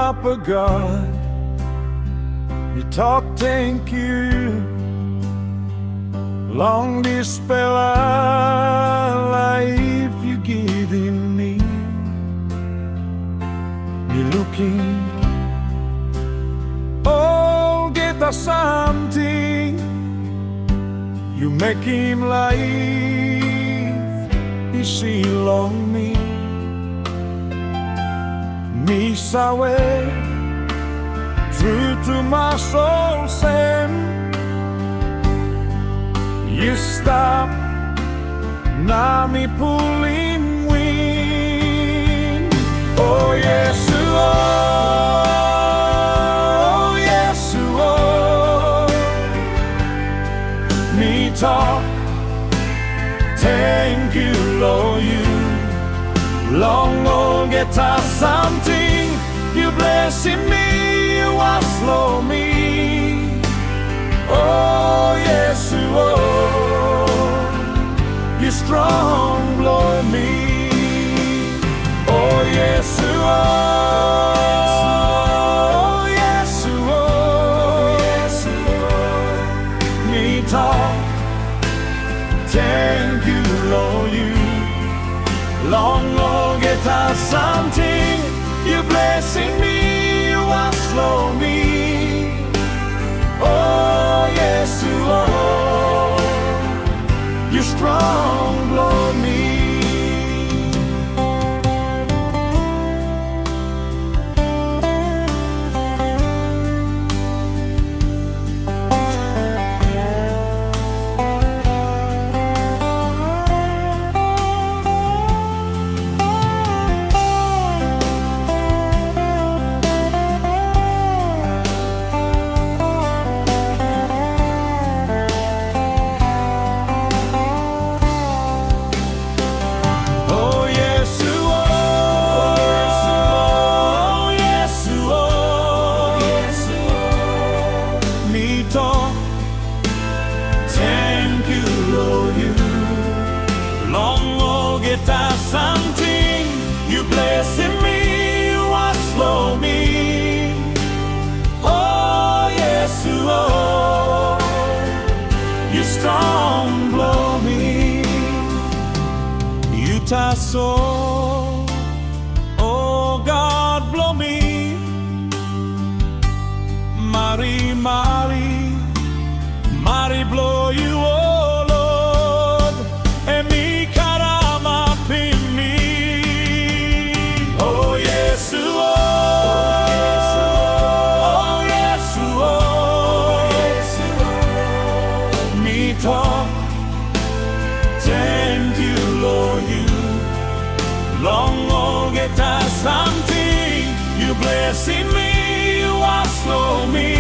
Papa God, you talk thank you. Long dispel life you giving me. Me looking, olgeta something. You make him life, he see long me. Me sawe, true to my soul, Sam. You stop, now me pulling wind. Oh Yesu Oh, Yesu Oh. Me talk, thank you, Lord, you. Long olgeta something, you blessing me, you are slow me. Oh Yesu Oh, you strong blow me. Oh Yesu Oh, Yesu Oh, Yesu Oh. Me talk, thank you, Lord, you. Long olgeta something, you blessing me, you are slow me. Oh Yesu Oh, you strong blow me. Thank you, Lord, you. Long olgeta something, you blessing me, you are slow me. Oh Yesu Oh, you strong blow me. You tasso, oh God blow me. Mari, Mari, Mari blow you, oh Lord, and me karama pini. Oh Yesu Oh, oh Yesu Oh, me talk, thank you, Lord, you. Long olgeta something, you blessing me, you are slow me.